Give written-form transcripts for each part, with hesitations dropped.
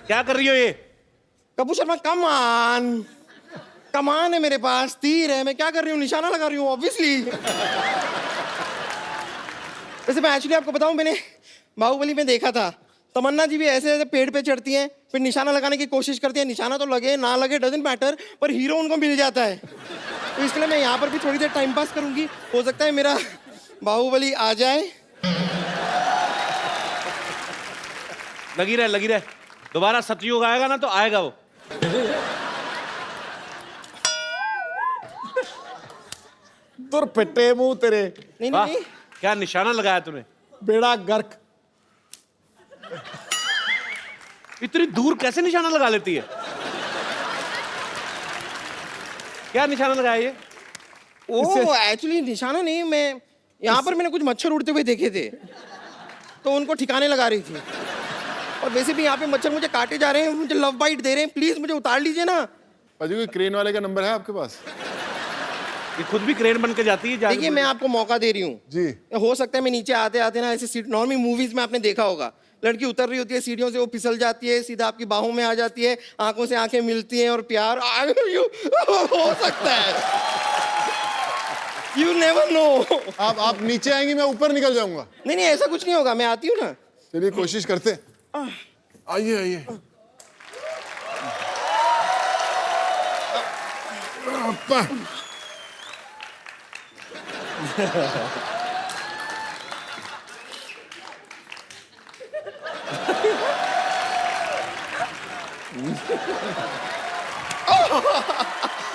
क्या कर रही हो ये? कपूर शर्मा कमान है मेरे पास, तीर है, मैं क्या कर रही हूँ, निशाना लगा रही हूँ ऑब्वियसली। वैसे मैं एक्चुअली आपको बताऊं, मैंने बाहुबली में देखा था, तमन्ना जी भी ऐसे ऐसे पेड़ पे चढ़ती हैं, फिर निशाना लगाने की कोशिश करती हैं, निशाना तो लगे ना लगे डजंट मैटर, पर हीरो उनको मिल जाता है। तो इसलिए मैं यहाँ पर भी थोड़ी देर टाइम पास करूंगी, हो सकता है मेरा बाहुबली आ जाए। लगी रहे, दोबारा सतयुग आएगा ना तो आएगा वो। तुर पिट्टे मुंह तेरे। नहीं वाह, नहीं नहीं, क्या निशाना लगाया तूने? बेड़ा गर्क। इतनी दूर कैसे निशाना लगा लेती है? क्या निशाना लगाया ये? ओ एक्चुअली निशाना नहीं, मैं यहाँ पर मैंने कुछ मच्छर उड़ते हुए देखे थे, तो उनको ठिकाने लगा रही थी। और वैसे भी यहाँ पे मच्छर मुझे काटे जा रहे हैं, मुझे लव बाइट दे रहे हैं, प्लीज मुझे उतार लीजिए ना। पाजी कोई क्रेन वाले का नंबर है आपके पास? ये खुद भी क्रेन बन के जाती है। देखिए मैं आपको मौका दे रही हूँ जी। हो सकता है मैं नीचे आते आते ना ऐसे सीट, नॉर्मली मूवीज में आपने देखा होगा, लड़की उतर रही होती है सीढ़ियों से, वो फिसल जाती है, सीधा आपकी बाहों में आ जाती है, आंखों से आंखें मिलती हैं और प्यार हो सकता है। You never know. आप नीचे आएंगी, मैं ऊपर निकल जाऊंगा। नहीं नहीं ऐसा कुछ नहीं होगा, मैं आती हूँ ना। चलिए कोशिश करते हैं। आइए आइए। अप्पा।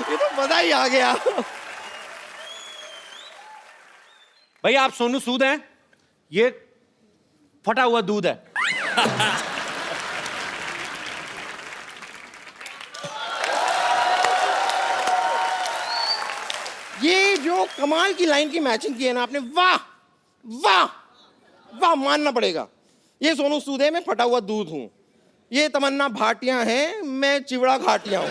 ये तो मजा ही आ गया। भाई आप सोनू सूद हैं, ये फटा हुआ दूध है। ये जो कमाल की लाइन की मैचिंग की है ना आपने, वाह वाह वाह, मानना पड़ेगा। ये सोनू सूद है, मैं फटा हुआ दूध हूं। ये तमन्ना भाटिया है, मैं चिवड़ा घाटिया हूं।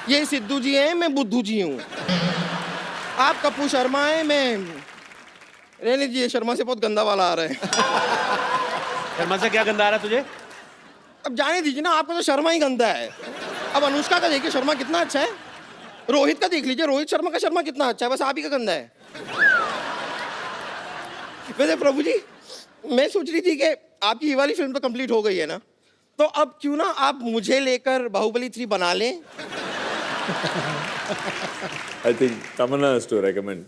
ये सिद्धू जी हैं, मैं बुद्धू जी हूं। आप कपूर शर्मा हैं, मैं रहने दीजिए, शर्मा से बहुत गंदा वाला आ रहा है। शर्मा से क्या गंदा आ रहा है तुझे? अब जाने दीजिए ना, आपका तो शर्मा ही गंदा है। अब अनुष्का का देखिए शर्मा कितना अच्छा है, रोहित का देख लीजिए, रोहित शर्मा का शर्मा कितना अच्छा है, बस आप ही का गंदा है। वैसे प्रभु जी, मैं सोच रही थी कि आपकी ये वाली फिल्म तो कंप्लीट हो गई है ना, तो अब क्यों ना आप मुझे लेकर बाहुबली 3 बना लें। I think Tamanna has to recommend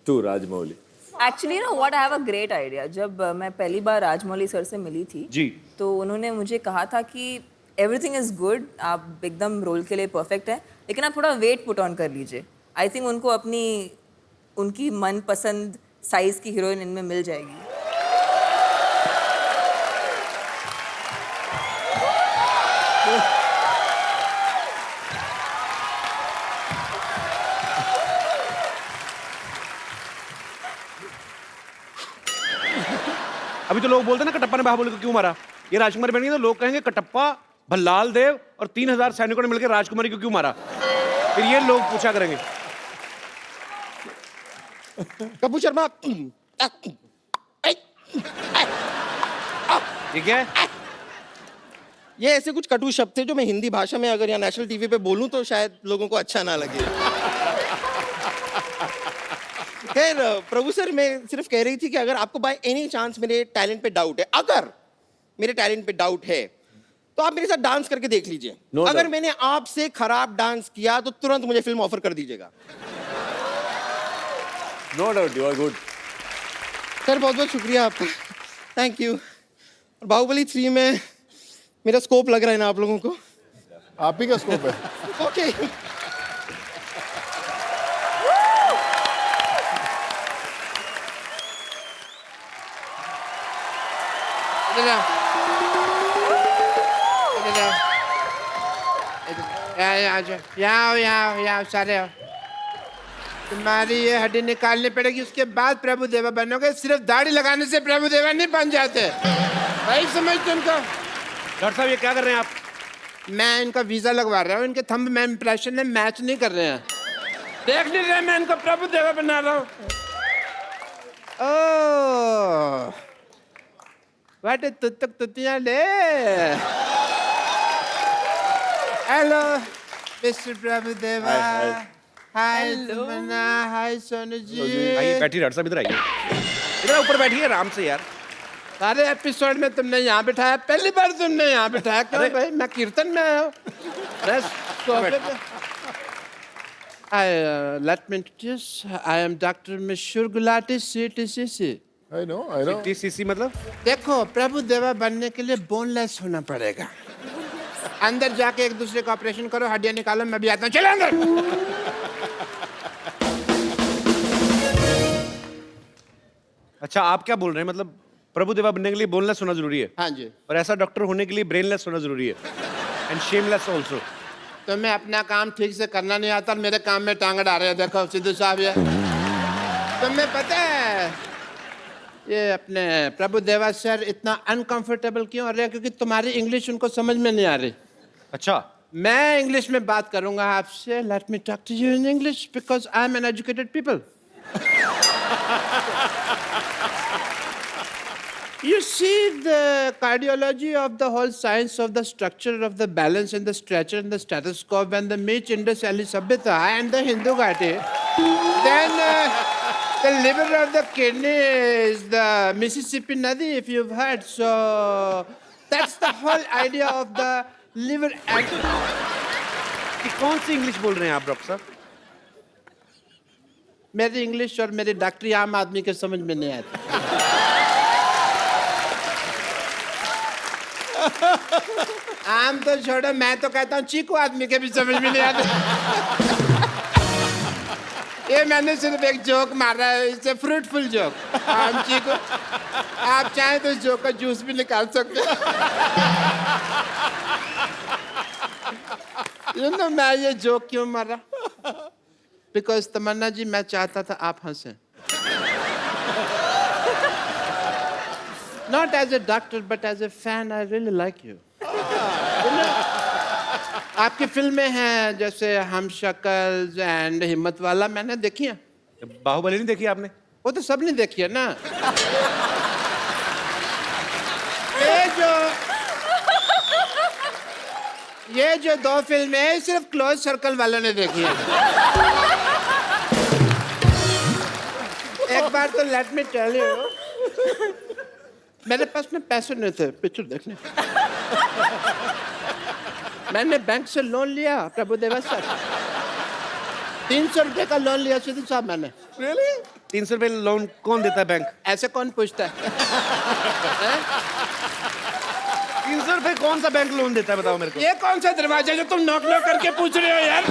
to Rajmouli. Actually ना what I have a great idea. जब मैं पहली बार राजमौली सर से मिली थी जी, तो उन्होंने मुझे कहा था कि एवरीथिंग इज गुड, आप एकदम रोल के लिए परफेक्ट है, लेकिन आप थोड़ा वेट पुट ऑन कर लीजिए। आई थिंक उनको उनकी मनपसंद साइज की हीरोइन इनमें मिल जाएगी। अभी तो लोग बोलते हैं ना कटप्पा ने बाहुबली को क्यों मारा, ये राजकुमारी बन गई तो लोग कहेंगे कटप्पा, भल्लाल देव और 3000 सैनिकों ने मिलकर राजकुमारी को क्यों मारा, फिर ये लोग पूछा करेंगे। कपूर शर्मा, ये क्या है? ये ऐसे कुछ कटु शब्द थे जो मैं हिंदी भाषा में अगर यहाँ नेशनल टीवी पे बोलूं तो शायद लोगों को अच्छा ना लगे। खैर प्रभु सर, मैं सिर्फ कह रही थी कि अगर आपको बाय एनी चांस मेरे टैलेंट पे डाउट है, अगर मेरे टैलेंट पे डाउट है, तो आप मेरे साथ डांस करके देख लीजिए। No अगर doubt. मैंने आपसे खराब डांस किया तो तुरंत मुझे फिल्म ऑफर कर दीजिएगा। No doubt, you are good. Sir बहुत बहुत शुक्रिया आपका, थैंक यू। और बाहुबली 3 में मेरा स्कोप लग रहा है ना आप लोगों को? आप ही का स्कोप है। ओके। यहाँ सारे तुम्हारी ये हड्डी निकालनी पड़ेगी, उसके बाद प्रभु देवा बनोगे। सिर्फ दाढ़ी लगाने से प्रभु देवा नहीं बन जाते, भाई समझ तुमको। डॉक्टर साहब ये क्या कर रहे हैं आप? मैं इनका वीजा लगवा रहा हूँ, इनके थंब में इंप्रेशन में मैच नहीं कर रहे हैं। देख नहीं रहे मैं इनको प्रभु देवा बना रहा हूँ। वाटे तुत्तक तुतियां ले हेलो मिस्टर प्रभुदेवा Hi, हाय तमन्ना हाय सोनू जी आइए बैठिए डॉक्टर साहब, इधर आइए, इधर ऊपर बैठिए आराम से यार। सारे एपिसोड में तुमने यहाँ बिठाया, पहली बार तुमने यहाँ बिठाया क्यों अरे- भाई? मैं कीर्तन में आया हूँ मैं सोफे पे let me introduce. I am Dr. Mishur Gulati, CTCC. I know. TCC मतलब? देखो प्रभु देवा बनने के लिए बोनलेस होना पड़ेगा। अंदर जाके एक दूसरे का ऑपरेशन करो, हड्डियां निकालो, मैं भी आता हूँ, चलो अंदर। अच्छा आप क्या बोल रहे हैं, मतलब प्रभु देवा बनने के लिए बोनलेस होना जरूरी है हाँ जी, और ऐसा डॉक्टर होने के लिए ब्रेनलेस होना जरूरी है एंड शेमलेस ऑल्सो। तुम्हें अपना काम ठीक से करना नहीं आता और मेरे काम में टांग डाल रहे हो। देखो सिद्धू साहब ये तुम्हें पता है ये अपने प्रभु देवा सर इतना अनकंफर्टेबल क्यों हो रहे हैं? क्योंकि तुम्हारी इंग्लिश उनको समझ में नहीं आ रही। अच्छा मैं इंग्लिश में बात करूंगा आपसे। Let me talk to you in English because I am an educated people. You see the cardiology of the whole science of the structure of the balance and the stretcher and the stethoscope and the Meech Indus Valley Sabhyata and the Hindu Ghati. Then the liver of the kidney is the Mississippi Nadi, if you've heard. So that's the whole idea of the liver. ये कौन सी English बोल रहे हैं आप doctor साहब? मेरी English और मेरी डॉक्टरी आम आदमी के समझ में नहीं आती। आम तो छोड़ो, मैं तो कहता हूँ चीकू आदमी के भी समझ में नहीं आते। ये मैंने सिर्फ एक जोक मारा है, इससे फ्रूटफुल जोक। आम चीकू, आप चाहें तो इस जोक का जूस भी निकाल सकते हैं। मैं ये जोक क्यों मारा? बिकॉज तमन्ना जी मैं चाहता था आप हंसें। Not as a doctor, but as a fan, I really like you. आपकी फिल्में हैं जैसे हम शक्ल एंड हिम्मत वाला, मैंने देखी है। बाहुबली नहीं देखी आपने? वो तो सब ने देखी है ना। ये जो दो फिल्में हैं सिर्फ क्लोज सर्कल वालों ने देखी है। एक बार तो लेट मी टेल यू, मेरे पास में पैसे नहीं थे पिक्चर देखने। मैंने बैंक से लोन लिया प्रभु देवा सर, 300 रुपए का लोन लिया सिद्धू साहब मैंने। 300 रुपए लोन कौन देता है बैंक? ऐसे कौन पूछता है? 300 रुपए कौन सा बैंक लोन देता है बताओ मेरे को? ये कौन सा दरवाजा जो तुम नॉक नॉक करके पूछ रहे हो यार?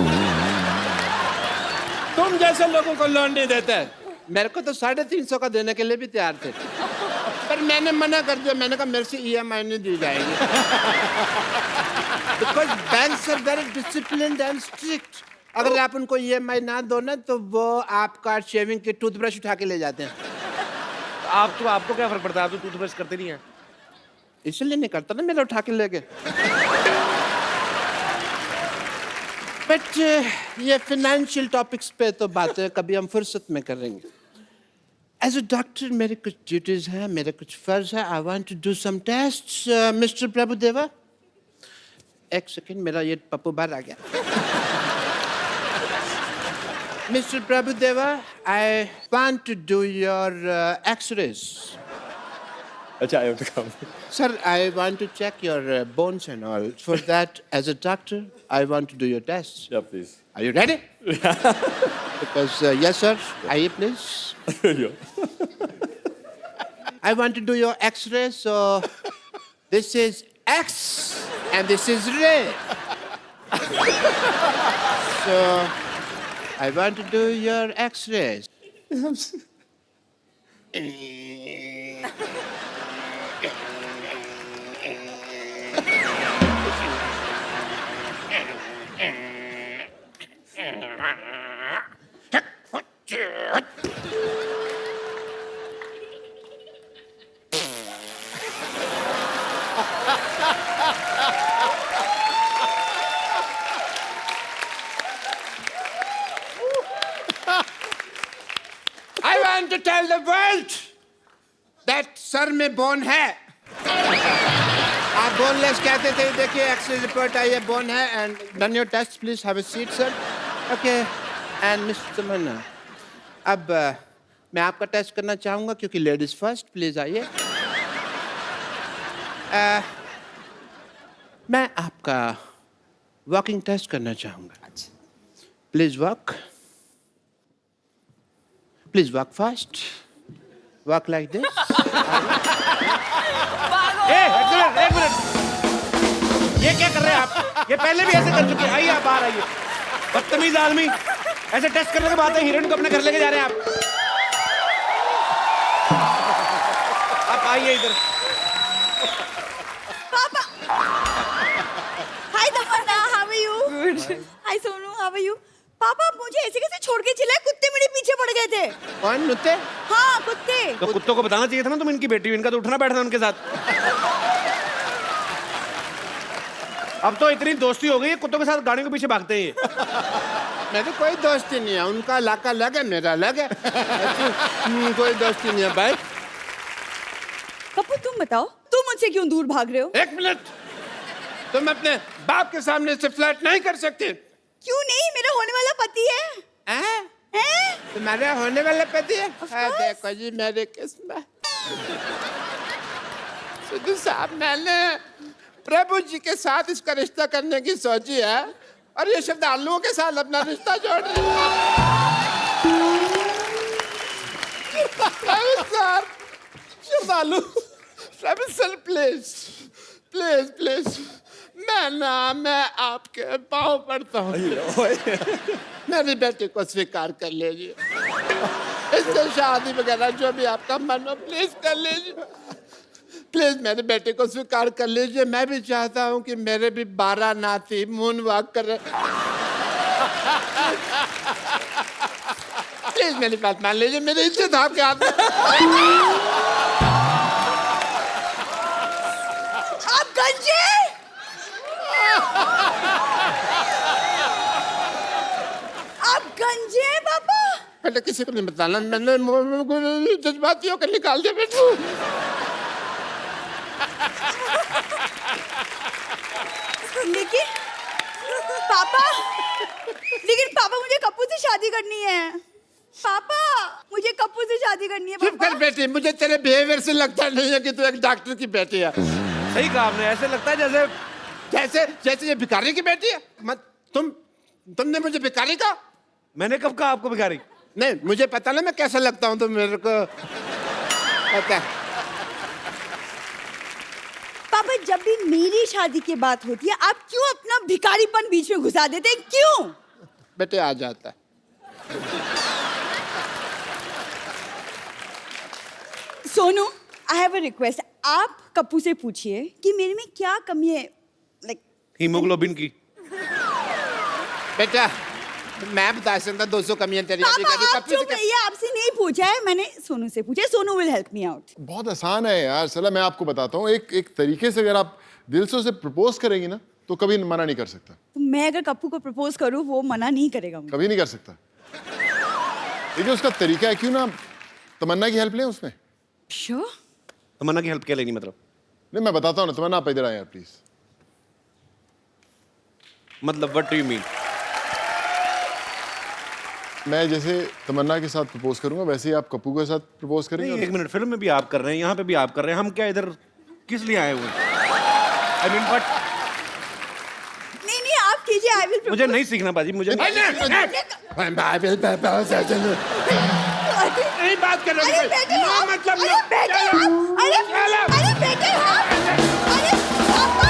तुम जैसे लोगों को लोन नहीं देता है। मेरे को तो 350 का देने के लिए भी तैयार थे, पर मैंने मना कर दिया। मैंने कहा मेरे से EMI नहीं दी जाएगी। Because banks are very disciplined and strict. अगर आप उनको EMI ना दो ना तो वो आपका शेविंग की टूथब्रश उठा के ले जाते हैं। आपको क्या फर्क पड़ता है? आप तो टूथब्रश करते नहीं हैं। इसलिए नहीं करता ना, मेरा उठा के ले गए। बट ये फाइनेंशियल टॉपिक्स पे तो बातें कभी हम फुर्सत में करेंगे। एज अ डॉक्टर मेरे कुछ ड्यूटीज हैं, मेरे कुछ फर्ज है। I want to do some tests. Mister Prabhudeva, एक सेकंड, मेरा ये पप्पू बाहर आ गया। Mister Prabhudeva, I want to do your x-rays. अच्छा, I have to come. Sir, I want to check your bones and all. For that, as a doctor, I want to do your tests. Yeah, please. Are you ready? Because, yes, sir. Aye, please. Yeah. I want to do your X-ray, so this is X and this is ray. So, I want to do your X-rays. I want to tell the world that sir में bone है। आप boneless कहते थे, देखिए x ray report आई है, bone है। And done your test, please have a seat sir. Okay and mister Tamannaah, अब मैं आपका टेस्ट करना चाहूँगा क्योंकि लेडीज फर्स्ट, प्लीज आइए। मैं आपका वॉकिंग टेस्ट करना चाहूँगा। Please walk, please walk fast, walk like this. एक मिनट, ये क्या कर रहे हैं आप? ये पहले भी ऐसे कर चुके हैं। आइए आप बाहर आइए, बदतमीज आदमी। ऐसे टेस्ट करने के बाद हीरोइन को अपने घर लेके जा रहे हैं आप आइए इधर। Hi Tamannaah, how are you? Good. Hi Sonu, how are you? पापा, आप मुझे ऐसे कैसे छोड़ के चिल्लाए? कुत्ते मेरे पीछे पड़ गए थे। कौन नुते? हाँ, कुत्ते। तो कुत्तों को बताना चाहिए था ना तुम इनकी बेटी हो, इनका तो उठना बैठना उनके साथ। अब तो इतनी दोस्ती हो गई है, कुत्तों के साथ गाड़ियों के पीछे भागते हैं ये। मेरी कोई दोस्ती नहीं है, उनका इलाका अलग है, मेरा अलग है। कोई दोस्ती नहीं है भाई। कपूर, तुम बताओ, तुम मुझसे क्यों दूर भाग रहे हो? एक मिनट, तुम अपने बाप के सामने से फ्लर्ट नहीं कर सकते? क्यों नहीं? मेरा होने वाला पति है। हैं? तुम्हारे होने वाला पति है? देखो जी मेरी किस्मत। सिद्धू साहब, मैंने प्रभु जी के साथ इसका रिश्ता करने की सोची है और ये श्रद्धालुओं के साथ अपना रिश्ता जोड़ रही है। श्रद्धालु, सर प्लीज प्लीज प्लीज, मैं आपके पाँव पड़ता हूँ, मेरी बेटी को स्वीकार कर लीजिए। इससे शादी वगैरह जो भी आपका मन हो प्लीज कर लीजिए। प्लीज मेरी बेटी को स्वीकार कर लीजिए। मैं भी चाहता हूँ कि मेरे भी 12 नाती मून वॉक कर रहे। प्लीज मेरी बात मान लीजिए, मेरी इज्जत आपके हाथ में। आप गंजे! आप गंजे हैं पापा? पहले किसी को नहीं बताना, मैंने जज्बातियों को निकाल दिया बेटू। लेकिन पापा मुझे कप्पू से शादी करनी है। पापा, मुझे कप्पू से शादी करनी है। चुप कर बेटी, मुझे तेरे बिहेवियर से लगता नहीं है कि तू एक डॉक्टर की बेटी है। सही कहा आपने, ऐसे लगता है जैसे जैसे जैसे ये भिखारी की बेटी है। मत तुमने मुझे भिखारी कहा? मैंने कब कहा आपको भिखारी? नहीं, मुझे पता ना मैं कैसा लगता हूँ, तो मेरे को पता है। पापा, जब भी मेरी शादी की बात होती है, आप क्यों अपना भिखारीपन बीच में घुसा देते हैं? क्यों? बेटे आ जाता है। सोनू, आई हैव अ रिक्वेस्ट। आप कप्पू से पूछिए कि मेरे में क्या कमी है, लाइक हीमोग्लोबिन की। बेटा, मैं बता सकता 200 कमियां तेरी अभी पापा, कभी आप कप्पू चुप से रहिए, आपसे नहीं पूछा है, मैंने सोनू से पूछा है। Sonu will help me out. बहुत आसान है यार। चला मैं आपको बताता हूँ, एक तरीके से अगर आप दिल से उसे प्रपोज करेंगी ना तो कभी मना नहीं कर सकता। तो मैं अगर कप्पू को प्रपोज करूं, वो मना नहीं करेगा मुझे। कभी नहीं कर सकता। देखिए उसका तरीका है, क्यों ना तमन्ना की हेल्प लें उसमें। श्योर? तमन्ना की हेल्प क्या लेनी मतलब? नहीं मैं बताता हूँ ना, तमन्ना आप इधर आए यार प्लीज। मतलब व्हाट डू यू मीन? मैं जैसे तमन्ना के साथ प्रपोज करूंगा वैसे ही आप कप्पू के साथ प्रपोज करेंगे। नहीं, एक मिनट, फिल्म में भी आप कर रहे हैं, यहाँ पे भी आप कर रहे हैं, हम क्या इधर किस लिए आए हुए हैं? I mean, but नहीं, आप कीजिए, आई विल। मुझे नहीं सीखना बाजी, मुझे नहीं। नहीं बात कर रहा अरे बेटे, हूँ, आप- मतलब अरे बेटे, आप- अरे बेटे, आप- अरे पापा!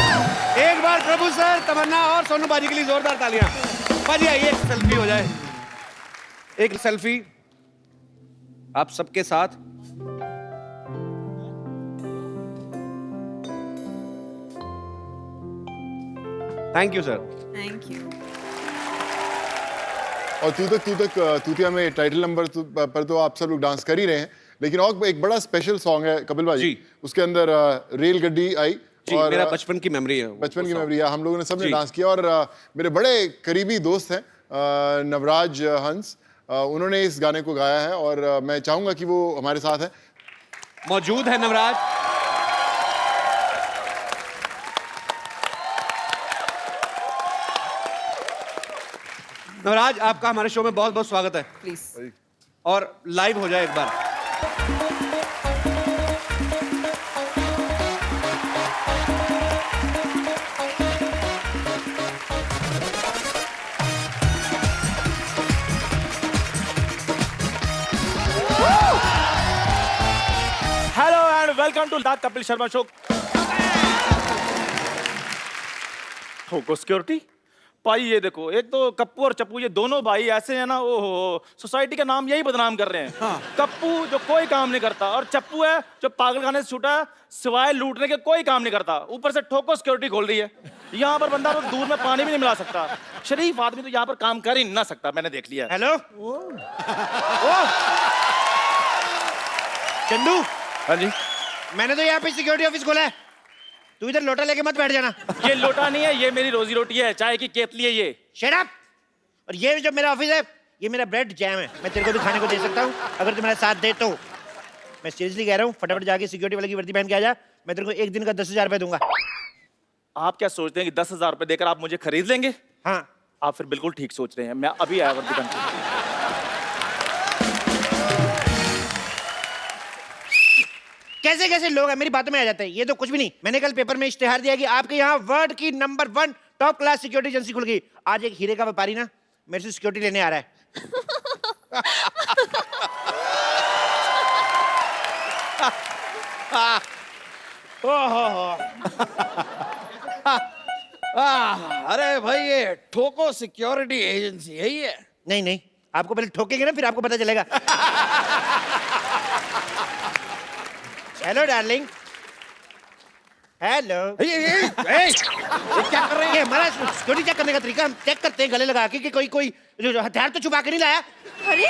एक बार प्रभु सर, तमन्ना और सोनू बाजी के लिए जोरदार तालियां। बाजी आइए, सेल्फी हो जाए। एक सेल्फी आप सबके साथ। Thank you sir. Thank you. और तूतिया में टाइटल नंबर पर तो आप सब लोग डांस कर ही रहे हैं, लेकिन और एक बड़ा स्पेशल सॉन्ग है कपिल भाई जी। उसके अंदर रेल गड्डी आई जी, और मेरा बचपन की मेमोरी है। बचपन की मेमोरी है। हम लोगों ने सबने जी। डांस किया और मेरे बड़े करीबी दोस्त हैं नवराज हंस, उन्होंने इस गाने को गाया है और मैं चाहूंगा कि वो हमारे साथ है। मौजूद है नवराज। नवराज, आपका हमारे शो में बहुत बहुत स्वागत है। प्लीज। और लाइव हो जाए एक बार। Hello and welcome to the Kapil Sharma show. ठोको सिक्योरिटी भाई, ये देखो, एक तो कप्पू और चप्पू, ये दोनों भाई ऐसे हैं ना, ओहो, सोसाइटी का नाम यही बदनाम कर रहे हैं। हाँ। कप्पू जो कोई काम नहीं करता, और चप्पू है जो पागलखाने से छूटा है, सिवाय लूटने के कोई काम नहीं करता, ऊपर से ठोको सिक्योरिटी खोल रही है। यहाँ पर बंदा तो दूध में पानी भी नहीं मिला सकता। शरीफ आदमी तो यहाँ पर काम कर ही ना सकता, मैंने देख लिया। हेलो चंदू। हाँ जी। मैंने तो यहाँ पे सिक्योरिटी ऑफिस खोला है, तू इधर लोटा लेके मत बैठ जाना। ये लोटा नहीं है, ये मेरी रोजी रोटी है, चाय की केतली है ये। Shut up. और ये जो मेरा ऑफिस है, ये मेरा ब्रेड जैम है, मैं तेरे को भी खाने को दे सकता हूँ अगर तू मेरा साथ दे तो। मैं सीरियसली कह रहा हूँ, फटाफट जाके सिक्योरिटी वाले की वर्दी पहन के आ जा, मैं तेरे को एक दिन का 10,000 रुपये दूंगा। आप क्या सोचते हैं कि 10,000 रुपए देकर आप मुझे खरीद लेंगे? हाँ। आप फिर बिल्कुल ठीक सोच रहे हैं। मैं अभी आया वर्दी पहन के। कैसे कैसे लोग हैं, मेरी बातों में आ जाते हैं। ये तो कुछ भी नहीं, मैंने कल पेपर में इश्तेहार दिया कि आपके यहाँ वर्ल्ड की number 1 top class security agency खुल गई। आज एक हीरे का व्यापारी ना मेरे से सिक्योरिटी लेने आ रहा है। अरे भाई ये ठोको सिक्योरिटी एजेंसी है ये। नहीं नहीं, आपको पहले ठोकेंगे ना, फिर आपको पता चलेगा। Hello darling. हेलो। ये क्या कर रहे हैं? ये हमारा सिक्योरिटी चेक करने का तरीका, हम चेक करते हैं गले लगा के कि कोई जो हथियार तो छुपा के नहीं लाया। अरे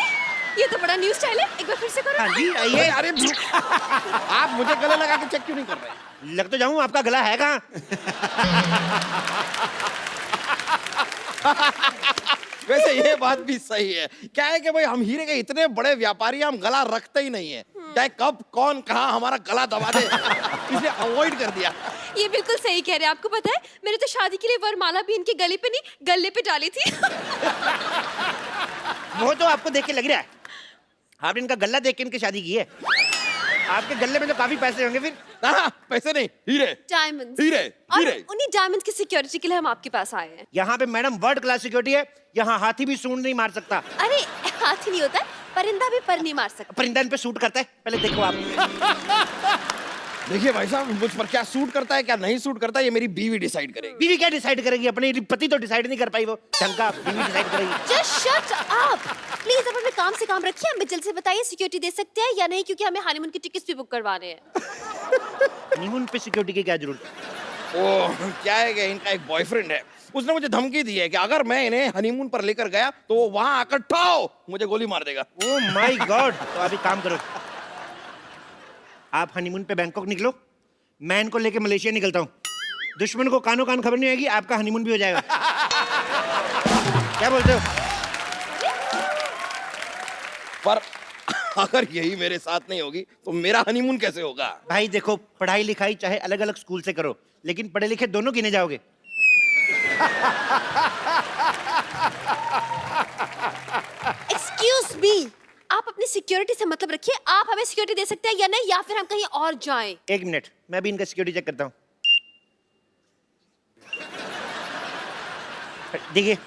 ये तो बड़ा न्यू स्टाइल है, एक बार फिर से करो। हाँ जी, आइए। अरे आप मुझे गले लगा के चेक क्यों नहीं कर रहे? लग तो जाऊं, आपका गला है कहाँ? वैसे ये बात भी सही है। क्या है कि भाई हम हीरे के इतने बड़े व्यापारी हैं, हम गला रखते ही नहीं है। चाहे कब कौन कहाँ हमारा गला दबा दे, इसलिए अवॉइड कर दिया। ये बिल्कुल सही कह रहे हैं। आपको पता है मैंने तो शादी के लिए वरमाला भी इनके गले पे नहीं गले पे डाली थी। वो तो आपको देख के लग रहा है, आपने इनका गला देख के इनकी शादी की है। आपके गले में तो काफी पैसे होंगे फिर। हाँ, पैसे नहीं, हीरे। डायमंड्स। हीरे, और हीरे। उन्हीं डायमंड्स की सिक्योरिटी के लिए हम आपके पास आए हैं। यहाँ पे मैडम वर्ल्ड क्लास सिक्योरिटी है, यहाँ हाथी भी सूंड नहीं मार सकता। अरे हाथी नहीं होता है, परिंदा भी पर नहीं मार सकता। परिंदा इन पे सूट करता है, पहले देखो आप। देखिए भाई साहब, मुझ पर क्या सूट करता है क्या नहीं सूट करता है, ये मेरी बीवी डिसाइड करेगी। बीवी क्या डिसाइड करेगी? अपने पति तो डिसाइड नहीं कर पाई, वो ढंग का बीवी डिसाइड करेगी। Just shut up please. अब अपने काम से काम रखिए, हमें जल्द से बताइए सिक्योरिटी दे सकते हैं या नहीं, क्योंकि हमें हनीमून की टिकट्स भी बुक करवाने हैं। हनीमून पे सिक्योरिटी की क्या जरूरत? ओह, क्या है कि इनका एक बॉयफ्रेंड है, उसने मुझे धमकी दी है कि अगर मैं इन्हें हनीमून पर लेकर गया तो वो वहां आकर ठाओ मुझे गोली मार देगा। Oh my God. तो अभी काम करो, आप हनीमून पे बैंकॉक निकलो, मैं इनको लेके मलेशिया निकलता हूँ। दुश्मन को कानो कान खबर नहीं आएगी, आपका हनीमून भी हो जाएगा। क्या बोलते हो? पर अगर यही मेरे साथ नहीं होगी तो मेरा हनीमून कैसे होगा? भाई देखो, पढ़ाई लिखाई चाहे अलग अलग स्कूल से करो, लेकिन पढ़े लिखे दोनों गिने जाओगे। एक्सक्यूज मी, आप अपनी सिक्योरिटी से मतलब रखिए। आप हमें सिक्योरिटी दे सकते हैं या नहीं, या फिर हम कहीं और जाएं। एक मिनट, मैं भी इनका सिक्योरिटी चेक करता हूँ। देखिए,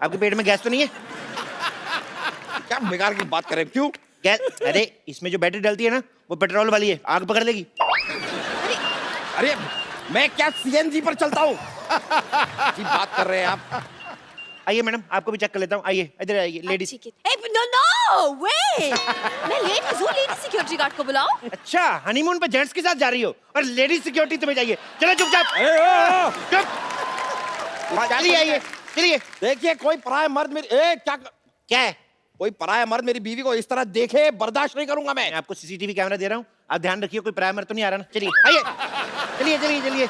आपके पेट में गैस तो नहीं है? क्या बेकार की बात करें, क्यों? गैस? अरे इसमें जो बैटरी डलती है ना, वो पेट्रोल वाली है, आग पकड़ लेगी। अरे मैं क्या सीएनजी पर चलता हूँ? की बात कर रहे हैं आप? आइए मैडम, आपको भी चेक कर लेता हूँ। आइए इधर आइए, लेडीज। ठीक है। नो नो वे, मैं लेडीज हूँ, लेडीज सिक्योरिटी गार्ड को बुलाओ। अच्छा, हनीमून पे जेंट्स के साथ जा रही हो और लेडीज सिक्योरिटी तुम्हें चाहिए? चलो चुपचाप, चुप। चलिए आइए, चलिए। देखिए, कोई पराया मर्द मेरी क्या है? कोई पराया मर्द मेरी बीवी को इस तरह देखे बर्दाश्त नहीं करूंगा मैं। मैं आपको सीसीटीवी कैमरा दे रहा हूँ, आप ध्यान रखिए कोई प्राइमर तो नहीं आ रहा ना। चलिए आइए, चलिए चलिए चलिए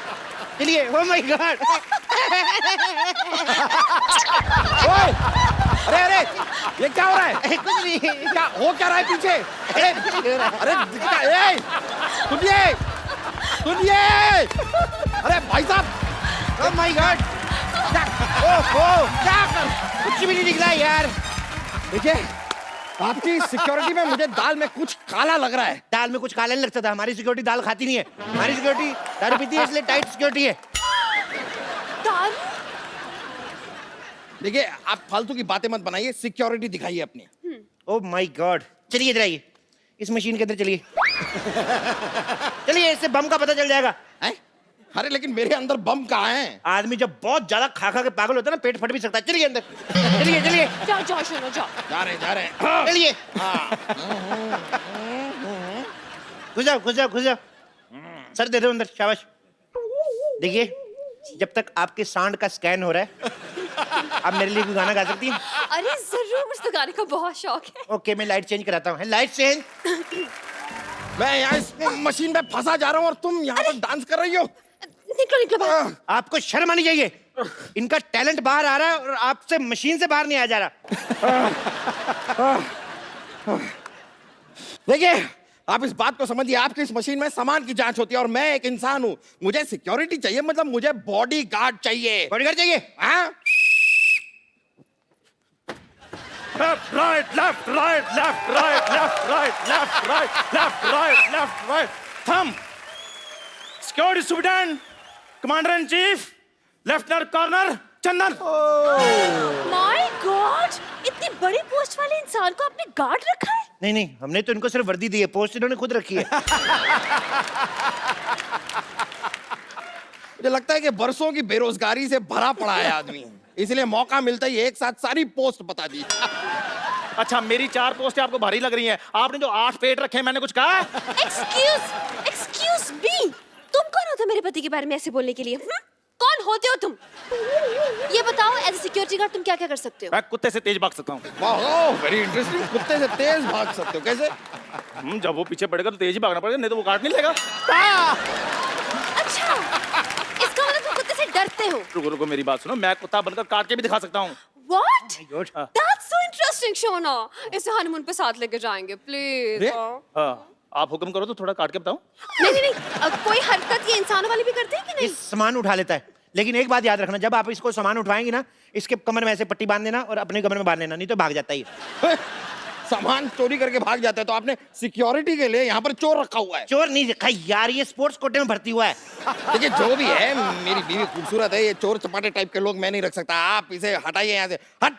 चलिए। Oh my God. ओए, अरे अरे ये क्या हो रहा है? कुछ नहीं। क्या हो क्या रहा है पीछे? अरे अरे सुनिए सुनिए, अरे भाई साहब, ओह माय गॉड। ओहो क्या कर कुछ भी नहीं दिख रहा है यार। देखिए आपकी सिक्योरिटी में मुझे दाल में कुछ काला लग रहा है। दाल में कुछ काला नहीं लगता था, हमारी सिक्योरिटी दाल खाती नहीं है, हमारी सिक्योरिटी दारू पीती है, इसलिए टाइट सिक्योरिटी है। दारू? देखिए आप फालतू की बातें मत बनाइए, सिक्योरिटी दिखाइए अपनी। ओह माय गॉड, चलिए इधर आइए, इस मशीन के अंदर चलिए। चलिए, इससे बम का पता चल जाएगा। हैं? अरे लेकिन मेरे अंदर बम कहाँ है? आदमी जब बहुत ज्यादा खा खा के पागल होता है ना, पेट फट भी सकता है। चलिए अंदर, चलिए चलिए जाओ जाओ सुनो जाओ। जा रहे हैं। चलिए। घुस जाओ घुस जाओ घुस जाओ, सर दे दो अंदर, शाबाश। देखिए, जब तक आपके सांड का स्कैन हो रहा है, आप मेरे लिए कोई गाना गा सकती हैं? अरे जरूर, मुझे तो गाने का बहुत शौक है। ओके, मैं लाइट चेंज कराता हूँ। Light change. मैं यहाँ इस मशीन में फंसा जा रहा हूँ और तुम यहाँ पर डांस कर रही हो। निकलो निकलो बाहर। आपको शर्म आनी चाहिए, इनका टैलेंट बाहर आ रहा है और आपसे मशीन से बाहर नहीं आ जा रहा। देखिए आप इस बात को समझिए, आपकी इस मशीन में सामान की जांच होती है और मैं एक इंसान हूँ, मुझे सिक्योरिटी चाहिए, मतलब मुझे बॉडी गार्ड चाहिए। बॉडीगार्ड चाहिए? हाँ Left, right, left, right, left, right, left, right, left, right, left, right, left, right. Thumb. Security Superintendent, Commander in Chief, Lieutenant Colonel Chandan. My God, इतनी बड़ी पोस्ट वाले इंसान को आपने गार्ड रखा है? नहीं नहीं, हमने तो इनको सिर्फ वर्दी दी है, पोस्ट इन्होंने खुद रखी है। मुझे लगता है कि बरसों की बेरोजगारी से भरा पड़ा है आदमी, इसलिए मौका मिलता ही एक साथ सारी पोस्ट बता दी। अच्छा, मेरी 4 पोस्टें आपको भारी लग रही हैं। आपने जो 8 पेट रखे हैं, मैंने कुछ कहा? एक्सक्यूज मी, तुम कौन होते हो मेरे पति के बारे में ऐसे बोलने के लिए? कौन होते हो तुम? ये बताओ, एज ए सिक्योरिटी गार्ड तुम क्या क्या कर सकते हो? मैं कुत्ते से तेज भाग सकता हूँ। वाह, वेरी इंटरेस्टिंग। कुत्ते से तेज भाग सकते हो, कैसे? जब वो पीछे पड़ेगा तो तेज ही भागना पड़ेगा, नहीं तो वो काट नहीं लेगा। अच्छा, इसका मतलब तुम कुत्ते से डरते हो? रुको रुको, मेरी बात सुनो, मैं कुत्ता बनकर काट के भी दिखा सकता हूँ। What? That's so interesting, Shona. इसे हनीमून पे साथ लेके जाएंगे, प्लीज। हाँ, आप हुक्म करो तो थोड़ा काट के बताऊं। नहीं नहीं नहीं, कोई हरकत ये इंसानों वाली भी करते हैं कि ये नहीं? सामान उठा लेता है, लेकिन एक बात याद रखना, जब आप इसको सामान उठवाएंगे ना, इसके कमर में ऐसे पट्टी बांध देना और अपने कमर में बांध लेना, नहीं तो भाग जाता है ये। सामान चोरी करके भाग जाता है, तो आपने सिक्योरिटी के लिए यहाँ पर चोर रखा हुआ है? चोर नहीं रखा यार, ये स्पोर्ट्स कोटे में भर्ती हुआ है। देखिए जो भी है, मेरी बीवी खूबसूरत है, ये चोर चपाटे टाइप के लोग मैं नहीं रख सकता। आप इसे हटाइए यहाँ से। हट।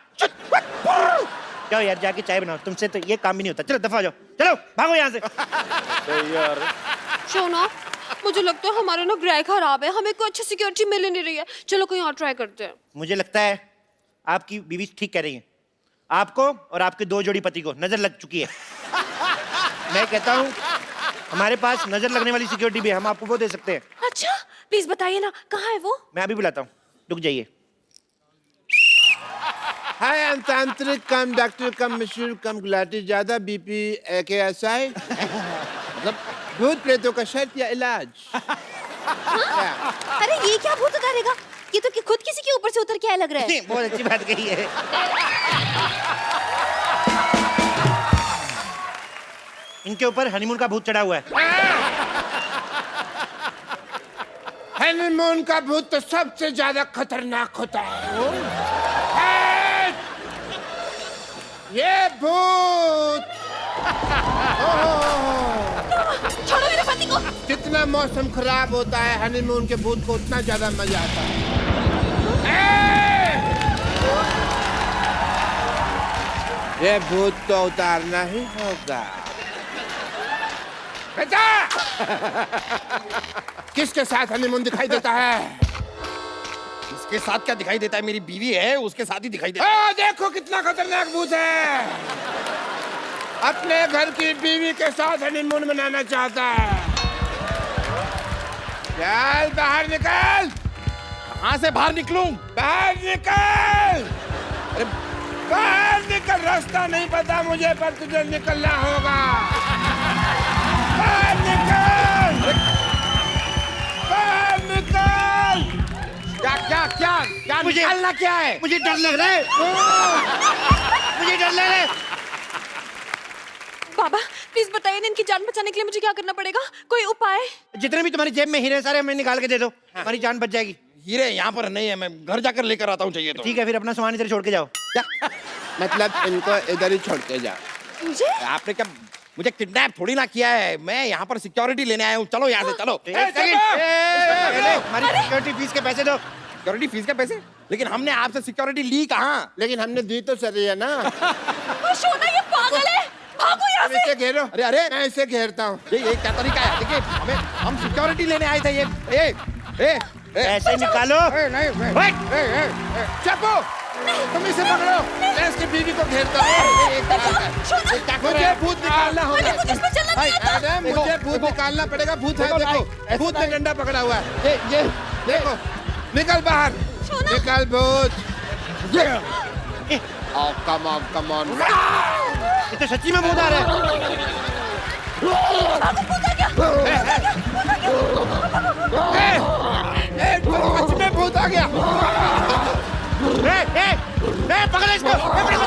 जाओ यार, जाके चाय बनाओ, तुमसे तो ये काम भी नहीं होता। चलो दफा जाओ, चलो भागो यहाँ से। यार शोना, मुझे लगता है हमारे ना ग्रह खराब है, हमें कोई अच्छी सिक्योरिटी मिल नहीं रही है। चलो कोई और ट्राई करते हैं। मुझे लगता है आपकी बीवी ठीक कह रही है, आपको और आपके 2 जोड़ी पति को नजर लग चुकी है। मैं कहता हूँ हमारे पास नजर लगने वाली सिक्योरिटी भी है, हम आपको वो दे सकते हैं। अच्छा, प्लीज बताइए ना, कहाँ है वो? मैं अभी बुलाता हूँ, रुक जाइए। हाय, तांत्रिक कम डॉक्टर कम मशहूर कम गुलाटी, ज्यादा बीपी AKSI, मतलब भूत प्रेतों का शर्त या इलाज। अरे ये क्या भूत उतारेगा? ये तो खुद किसी के ऊपर से उतर के आया लग रहा है। बहुत अच्छी बात कही है। इनके ऊपर हनीमून का भूत चढ़ा हुआ है। हनीमून का भूत तो सबसे ज्यादा खतरनाक होता है। ये भूत छोड़ो मेरे पति को। जितना मौसम खराब होता है, हनीमून के भूत को उतना ज्यादा मजा आता है। ये भूत तो उतारना ही होगा। बेटा, किसके साथ हनीमून दिखाई देता है? इसके साथ क्या दिखाई देता है? मेरी बीवी है, उसके साथ ही दिखाई देता है। देखो कितना खतरनाक भूत है। अपने घर की बीवी के साथ हनीमून मनाना चाहता है। चल बाहर निकल। कहाँ से बाहर निकलूं? बाहर निकल। अरे बाहर निकल, रास्ता नहीं पता मुझे, पर तुझे निकलना होगा। बाहर निकल। बाहर निकल। क्या क्या क्या क्या मुझे- निकालना क्या है? मुझे डर लग रहा है, मुझे डर लग रहा है। बाबा प्लीज बताइए ना, इनकी जान बचाने के लिए मुझे क्या करना पड़ेगा? कोई उपाय? जितने भी तुम्हारी जेब में हीरे सारे हमें निकाल के दे दो, हमारी जान बच जाएगी। हीरे यहाँ पर नहीं है, मैं घर जाकर लेकर आता हूँ चाहिए तो। ठीक है, फिर अपना सामान इधर छोड़ के जाओ। क्या मतलब इनको इधर ही छोड़ के जा। मुझे आपने क्या मुझे किडनैप थोड़ी ना किया है, मैं यहाँ पर सिक्योरिटी लेने आया हूँ। चलो यहाँ से चलो। एक सेकंड, हमारी सिक्योरिटी फीस के पैसे दो। सिक्योरिटी फीस के पैसे? लेकिन हमने आपसे सिक्योरिटी ली कहाँ? लेकिन हमने दी तो सही है ना। शोना ये पागल है, भागो यहाँ अब इसे घेरो। अरे अरे मैं इसे घेरता हूँ। ये क्या तरीका है? देखिए हम सिक्योरिटी लेने आए थे। ये पैसे निकालो। चप्पू, तुम इसे पकड़ो, मैं इसकी बीवी को घेरता हूँ। मुझे भूत निकालना होगा। एडम, मुझे भूत निकालना पड़ेगा। भूत है, देखो भूत ने डंडा पकड़ा हुआ है। ये देखो, निकल बाहर, निकल भूत। Come on. ये तो सच्ची में भूत आ रहा है। सच में भूत आ गया। पकड़ो इसको, पकड़ो।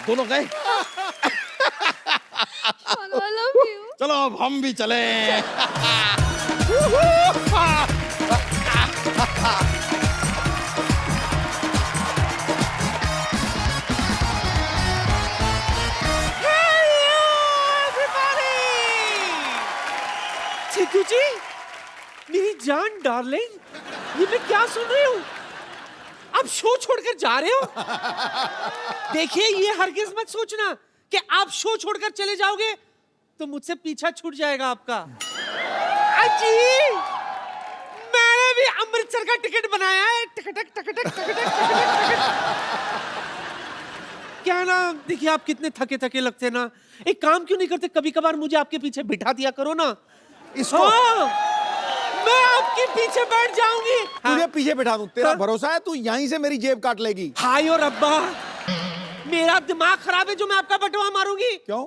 दोनों गए। I love you. चलो अब हम भी चले। चिकू जी, मेरी जान डार्लिंग, ये मैं क्या सुन रही हूँ? आप शो छोड़कर जा रहे हो? देखिए, ये हरगिज मत सोचना कि आप शो छोड़कर चले जाओगे तो मुझसे पीछा छूट जाएगा आपका। अजी, मैंने भी अमृतसर का टिकट बनाया है। टिकट। क्या ना, देखिए आप कितने थके थके लगते ना, एक काम क्यों नहीं करते, कभी कभार मुझे आपके पीछे बिठा दिया करो ना। इसको मैं आपके पीछे बैठ जाऊंगी। तुझे पीछे बिठा दूं? तेरा भरोसा है तू यहीं से मेरी जेब काट लेगी? हाय और अब्बा, मेरा दिमाग खराब है जो मैं आपका बटवा मारूंगी। क्यों?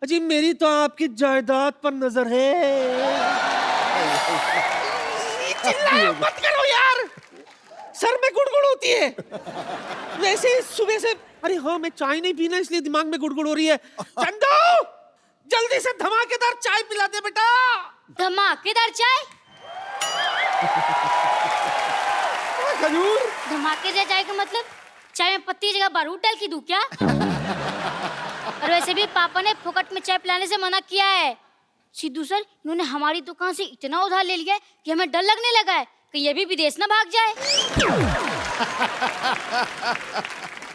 अजी मेरी तो आपकी जायदाद पर नजर है। चिल्लाओ मत करो यार, सर में गुड़गुड़ होती है। वैसे ही सुबह से, अरे हाँ मैं चाय नहीं पीना इसलिए दिमाग में गुड़गुड़ हो रही है। चंदू, जल्दी से धमाकेदार चाय पिला दे बेटा। धमाकेदार चाय? खजूर धमाकेदार चाय का मतलब चाय में पत्ती की जगह बारूद डाल के दूं क्या? और वैसे भी पापा ने फोकट में चाय पिलाने से मना किया है। सिद्धू सर, इन्होंने हमारी दुकान से इतना उधार ले लिया है कि हमें डर लगने लगा है कि ये भी विदेश ना भाग जाए।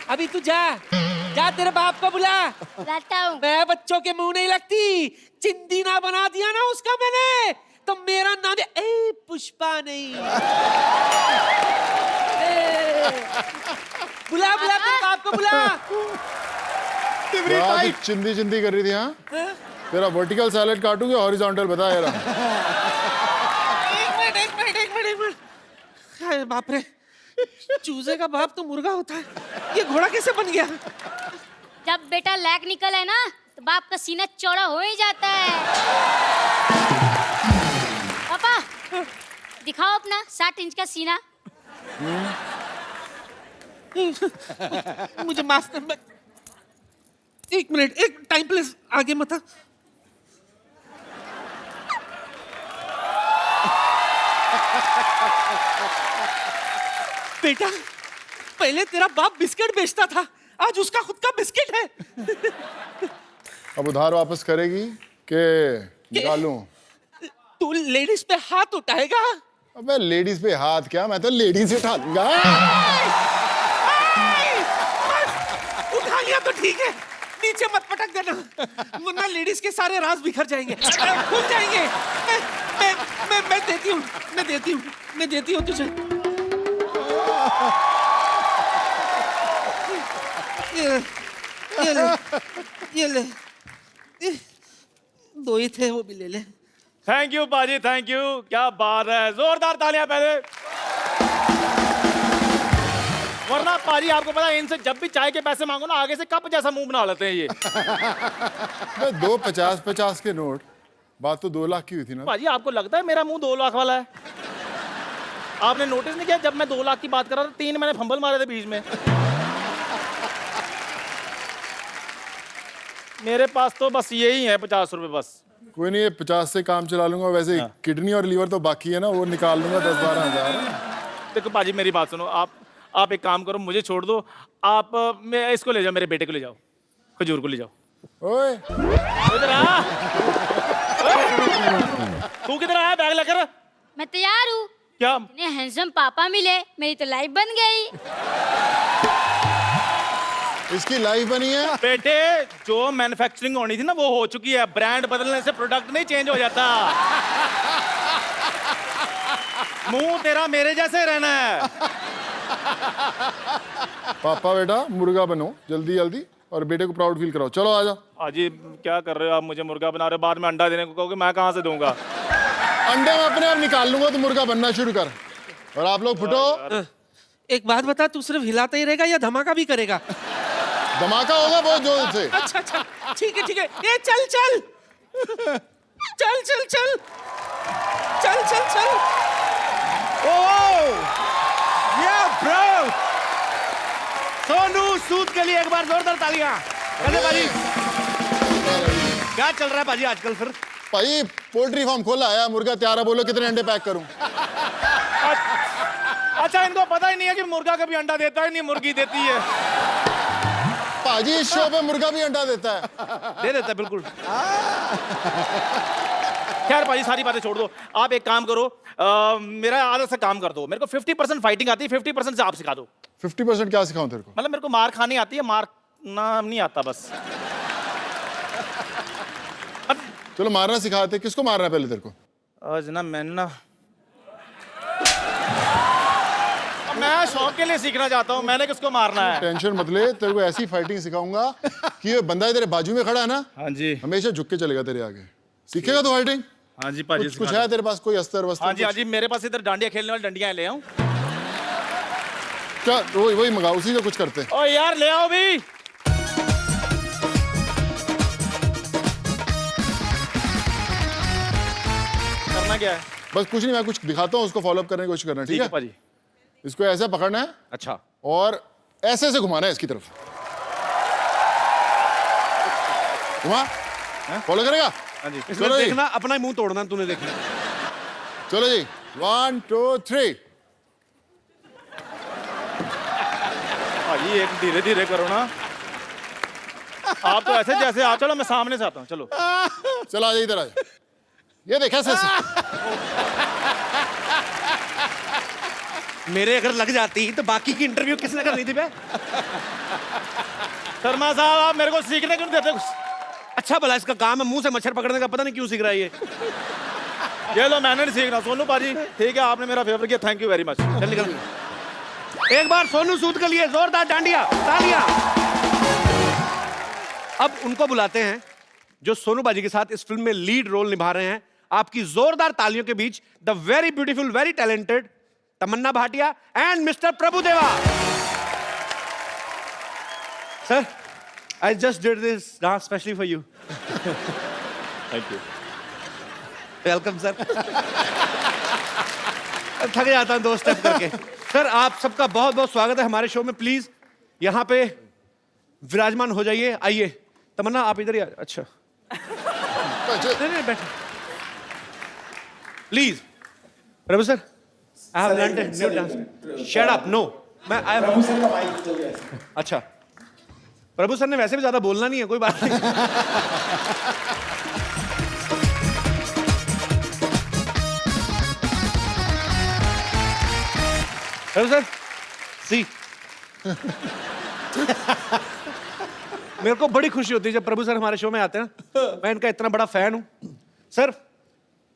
अभी तू जा तेरे बाप को बुला। लाता हूँ। मैं बच्चों के मुंह नहीं लगती, चिंदी ना बना दिया ना उसका मैंने, तो मेरा नाम है पुष्पा नहीं। बुला तेरे बाप को बुला। चिंदी चिंदी कर रही थी। हाँ, तेरा वर्टिकल सैलेड काटूंगे, हॉरिजॉन्टल बता यार। एक मिनट। अरे बाप रे, चूजे का बाप तो मुर्गा होता है, ये घोड़ा कैसे बन गया? जब बेटा लैग निकल है ना तो बाप का सीना चौड़ा हो ही जाता है। पापा दिखाओ अपना 60 इंच का सीना। मुझे माफ कर, एक मिनट, एक टाइम प्लीज, आगे मत आ। बेटा, पहले तेरा बाप बिस्किट बेचता था, आज उसका खुद का बिस्किट है। अब उधार वापस करेगी के निकालूं? तू लेडीज पे हाथ उठाएगा? अबे लेडीज पे हाथ क्या, मैं तो लेडीज उठा दूंगा। उठा लिया तो ठीक है, नीचे मत पटक देना, वरना लेडीज के सारे राज बिखर जाएंगे, खुल जाएंगे। मैं देती हूँ तुझे। ये ले, दो ही थे, वो भी ले ले। थैंक यू पाजी, थैंक यू। क्या बात है, जोरदार तालियां पहले। वरना पाजी आपको पता है, इनसे जब भी चाय के पैसे मांगो ना, आगे से कप जैसा मुंह बना लेते हैं ये। 2 50-50 के नोट, बात तो 2 लाख की हुई थी ना। पाजी आपको लगता है मेरा मुंह 2 लाख वाला है? आपने नोटिस नहीं किया, जब मैं 2 लाख की बात कर रहा था, 3 मैंने फंबल मारे थे बीच में। मेरे पास तो बस यही है 50 रुपए बस। कोई नहीं, ये 50 से काम चला लूंगा। वैसे किडनी और लीवर तो बाकी है ना, वो निकाल लूंगा 10-12 हजार। देखो पाजी मेरी बात सुनो, आप एक काम करो, मुझे छोड़ दो। आप मैं इसको ले जाओ, मेरे बेटे को ले जाओ, खजूर को ले जाओ। ओए इधर आ। तू किधर आया बैग लेकर? मैं तैयार हूँ। क्या? इतने हैंडसम पापा मिले, मेरी तो लाइफ बन गई। इसकी लाइफ बनी है। बेटे जो मैन्युफैक्चरिंग होनी थी ना वो हो चुकी है। ब्रांड बदलने से प्रोडक्ट नहीं चेंज हो जाता। मुंह तेरा मेरे जैसे रहना है। पापा बेटा मुर्गा बनो जल्दी जल्दी, और बेटे को प्राउड फील कराओ। चलो आ जाओ। हाजी क्या कर रहे हो आप? मुझे मुर्गा बना रहे हो, बाद में अंडा देने को कहोगे, मैं कहाँ से दूंगा? अंडे मैं अपने आप निकाल लूंगा, तो मुर्गा बनना शुरू कर। और आप लोग फुटो। एक बात बता, तू सिर्फ हिलाता ही रहेगा या धमाका भी करेगा? धमाका होगा बहुत जोर से। अच्छा अच्छा, ठीक है ठीक है। ये चल चल चल चल चल चल चल चल। ओह या ब्रो, सोनू सूद के लिए एक बार जोरदार तालियां। कैसे पाजी, क्या चल रहा है पाजी आजकल? फिर भाई पोल्ट्री फार्म खोला है, मुर्गा तैयार है, बोलो कितने अंडे पैक करूं? अच्छा इनको पता ही नहीं है कि मुर्गा कभी अंडा देता है, नहीं मुर्गी देती है। पाजी इस शो पे मुर्गा भी अंडा देता है। दे देता है बिल्कुल। खैर पाजी सारी बातें छोड़ दो, आप एक काम करो, मेरा आधा सा काम कर दो। मेरे को 50% फाइटिंग आती है, 50% से आप सिखा दो। 50% क्या सिखाऊं तेरे को? मतलब मेरे को मार खानी आती है, मारना नहीं आता बस। चलो मारना सिखाते। किसको मारना है पहले तेरे को? आज ना मैं शौक के लिए सीखना चाहता हूँ, मैंने किसको मारना है? टेंशन मत ले, तेरे को ऐसी फाइटिंग सिखाऊंगा कि ये बंदा तेरे बाजू में खड़ा है ना, हाँ जी, हमेशा झुक के चलेगा तेरे आगे। सीखेगा तो फाइटिंग? हाँ जी पाजी। कुछ है तेरे पास कोई अस्तर वस्तर? हाँ जी हाँ जी, मेरे पास इधर डांडिया खेलने वाली डंडियां ले आऊं क्या? वही मंगाओ, उसी से कुछ करते हैं। ओ यार ले आओ भी। करना क्या है? बस कुछ नहीं, मैं कुछ दिखाता हूँ, उसको फॉलो अप करने की कोशिश करना। ठीक है पाजी। इसको ऐसे पकड़ना है। अच्छा, और ऐसे ऐसे घुमाना है इसकी तरफ। घुमा, फॉलो करेगा? हाँ जी। इसमें चलो जी। देखना अपना ही मुंह तोड़ना तूने, देखना। चलो जी 1 2 3। भाई एक धीरे धीरे करो ना, आप तो ऐसे जैसे आप। चलो मैं सामने से आता हूँ, चलो। चलो आ जाइए इधर, आ जाइए। ये देखा ऐसे। मेरे अगर लग जाती तो बाकी की इंटरव्यू किसने करनी थी बे? शर्मा साहब आप मेरे को सीखने क्यों नहीं देते कुछ? अच्छा भला इसका काम है मुंह से मच्छर पकड़ने का, पता नहीं क्यों सीख रहा है ये। ये लो मैंने नहीं सीखना। सोनू पाजी ठीक है, आपने मेरा फेवर किया, थैंक यू वेरी मच। चल निकल। एक बार सोनू सूद के लिए जोरदार डांडिया तालियां। अब उनको बुलाते हैं जो सोनू बाजी के साथ इस फिल्म में लीड रोल निभा रहे हैं। आपकी जोरदार तालियों के बीच the very beautiful, very talented Tamannaah Bhatia and mister Prabhudeva. Sir, I just did this dance specially for you. Thank you. Welcome sir. थक जाता हूँ 2 स्टेप करके। सर आप सबका बहुत बहुत स्वागत है हमारे शो में। प्लीज यहाँ पे विराजमान हो जाइए। आइए तमन्ना आप इधर ही आ। अच्छा नहीं बैठो please. Prabhu sir I have learned a new dance. Shut up. No मैं आई अच्छा प्रभु सर ने वैसे भी ज्यादा बोलना नहीं है, कोई बात नहीं। प्रभु सर सी मेरे को बड़ी खुशी होती है जब प्रभु सर हमारे शो में आते हैं ना। मैं इनका इतना बड़ा फैन हूं। सर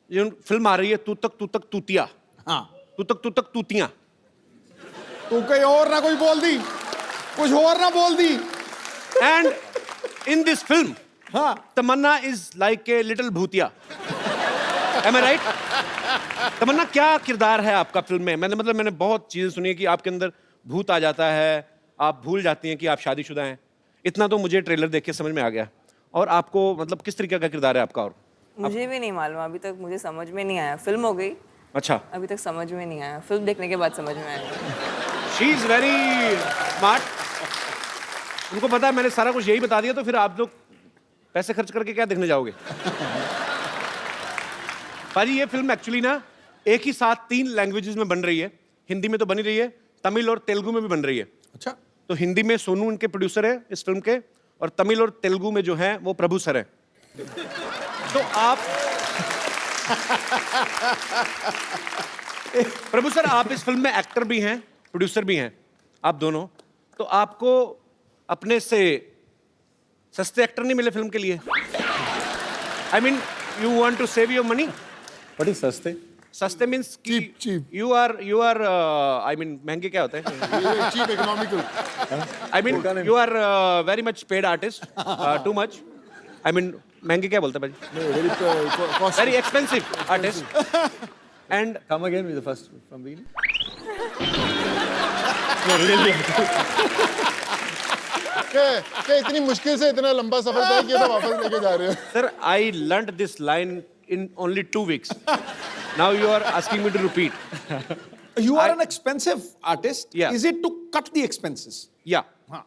ये फिल्म आ रही है तू तक तूतिया। हाँ तू तक तूतियां। तू कहीं और ना कोई बोल दी, कुछ और ना बोल दी। And in this film, हाँ तमन्ना is like a little भूतिया। Am I right? तमन्ना क्या किरदार है आपका फिल्म में? मैंने बहुत चीजें सुनी है कि आपके अंदर भूत आ जाता है, आप भूल जाती हैं कि आप शादीशुदा हैं। इतना तो मुझे ट्रेलर देख के समझ में आ गया। और आपको मतलब किस तरीके का किरदार है आपका? और मुझे भी नहीं मालूम, अभी तक मुझे समझ में नहीं आया। फिल्म हो गई, अच्छा अभी तक समझ में नहीं आया। फिल्म देखने के बाद समझ में आया। She is very smart. उनको पता है मैंने सारा कुछ यही बता दिया तो फिर आप लोग पैसे खर्च करके क्या देखने जाओगे? पाजी ये फिल्म एक्चुअली ना एक ही साथ 3 लैंग्वेजेस में बन रही है। हिंदी में तो बनी रही है, तमिल और तेलुगु में भी बन रही है। अच्छा, तो हिंदी में सोनू उनके प्रोड्यूसर है इस फिल्म के, और तमिल और तेलुगु में जो है वो प्रभु सर है। तो आप प्रभु सर, आप इस फिल्म में एक्टर भी हैं, प्रोड्यूसर भी हैं, आप दोनों। तो आपको अपने से सस्ते एक्टर नहीं मिले फिल्म के लिए? I mean you want to save your money. What is सस्ते? सस्ते means Cheap. You are I mean महंगे क्या होते हैं? Cheap economical. I mean you are very much paid artist, too much. I mean महंगे क्या बोलते हैं भाई? Very expensive artist. And come again with the first from beginning. क्या इतनी मुश्किल से इतना लंबा सफर तय किया तो वापस लेके जा रहे हो? sir, I learnt this line in only 2 weeks. Now you are asking me to repeat. you are an expensive artist. Yeah. Is it to cut the expenses? Yeah, हाँ.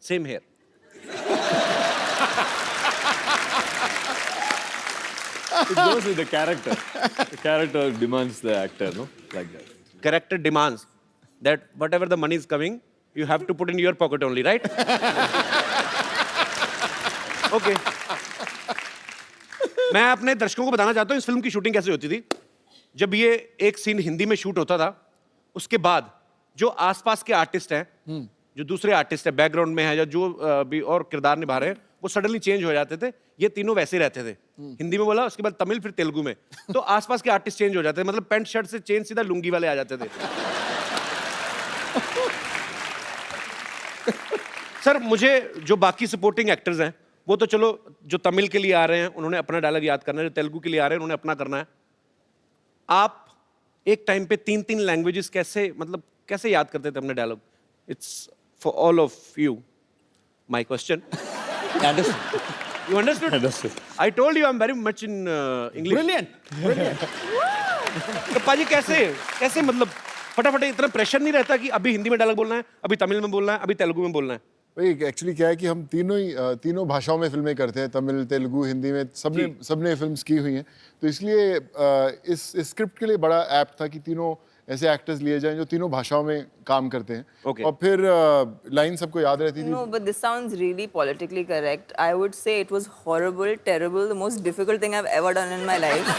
same here. It goes with the character. The character demands the actor, no? Like that. Character demands that whatever the money is coming, you have to put in your pocket only, right? Okay. मैं अपने दर्शकों को बताना चाहता हूँ इस film की shooting कैसे होती थी। जब ये एक सीन हिंदी में शूट होता था, उसके बाद जो आसपास के आर्टिस्ट हैं, जो दूसरे आर्टिस्ट हैं, बैकग्राउंड में है या जो भी और किरदार निभा रहे हैं, वो सडनली चेंज हो जाते थे। ये तीनों वैसे ही रहते थे। हिंदी में बोला, उसके बाद तमिल, फिर तेलुगु में। तो आसपास के आर्टिस्ट चेंज हो जाते थे, मतलब पैंट शर्ट से चेंज सीधा लुंगी वाले आ जाते थे। सर, मुझे जो बाकी सपोर्टिंग एक्टर्स हैं, वो तो चलो जो तमिल के लिए आ रहे हैं उन्होंने अपना डायलॉग याद करना है, जो तेलुगु के लिए आ रहे हैं उन्होंने अपना करना है। आप एक टाइम पे 3-3 लैंग्वेजेस कैसे याद करते थे अपने dialogue? It's for all of you my question. You understood? Understood. I told you I'm very much in English. Brilliant. तो पाजी कैसे मतलब फटाफट इतना प्रेशर नहीं रहता कि अभी हिंदी में डायलॉग बोलना है, अभी तमिल में बोलना है, अभी तेलुगु में बोलना है? भाई एक्चुअली क्या है कि हम तीनों भाषाओं में फिल्में करते हैं, तमिल, तेलुगु, हिंदी में सबने फिल्म्स की हुई हैं। तो इसलिए इस स्क्रिप्ट के लिए बड़ा ऐप था कि तीनों ऐसे एक्टर्स लिए जाएं जो तीनों भाषाओं में काम करते हैं। Okay. और फिर लाइन सबको याद रहती थी। No, but this sounds really politically correct. I would say it was horrible, terrible, the most difficult thing I've ever done in my life.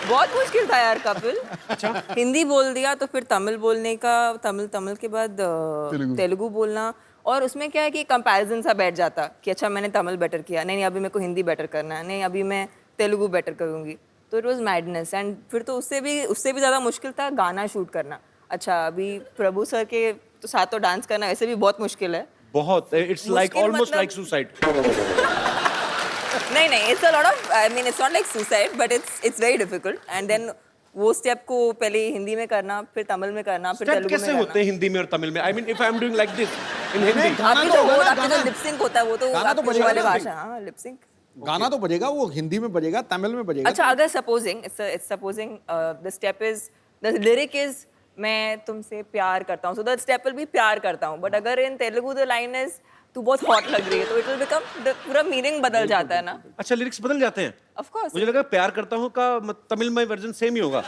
बहुत मुश्किल था यार कपिल। हिंदी बोल दिया तो फिर तमिल बोलने का, तमिल के बाद तेलुगु बोलना, और उसमें क्या है कि कंपैरिजन सा बैठ जाता कि अच्छा मैंने तमिल बेटर किया, नहीं अभी मेरे को हिंदी बेटर करना है, नहीं अभी मैं तेलुगु बेटर करूँगी। तो इट वाज मैडनेस। एंड फिर तो उससे भी ज़्यादा मुश्किल था गाना शूट करना। अच्छा अभी प्रभु सर के तो साथ तो डांस करना वैसे भी बहुत मुश्किल है। बहुत, it's like almost like suicide. नहीं, it's a lot of, I mean it's not like suicide, but it's very difficult. And then वो स्टेप को पहले हिंदी में करना, फिर तमिल में करना, फिर तेलुगु में कैसे होते हैं हिंदी में और तमिल में? I mean if I am doing like this in Hindi, गाना तो होगा ना, गाना लिप सिंक होता है, वो तो गाना तो आपकी बजेगा वाली ना भाषा। हाँ, लिप सिंक। गाना तो बजेगा, वो हिंदी में बजेगा, तमिल में बजेगा। अच्छा अगर supposing the step is, the lyric is मैं तुमसे प्यार करता हूँ, so the step will be प्यार करता हूँ। बट अगर इन तेलुगु द लाइन इज तू बहुत हॉट लग रही है, तो इट विल बिकम, पूरा मीनिंग बदल जाता है ना। अच्छा लिरिक्स बदल जाते हैं? Of course. मुझे लगा प्यार करता हूँ का तमिल में वर्जन सेम ही होगा।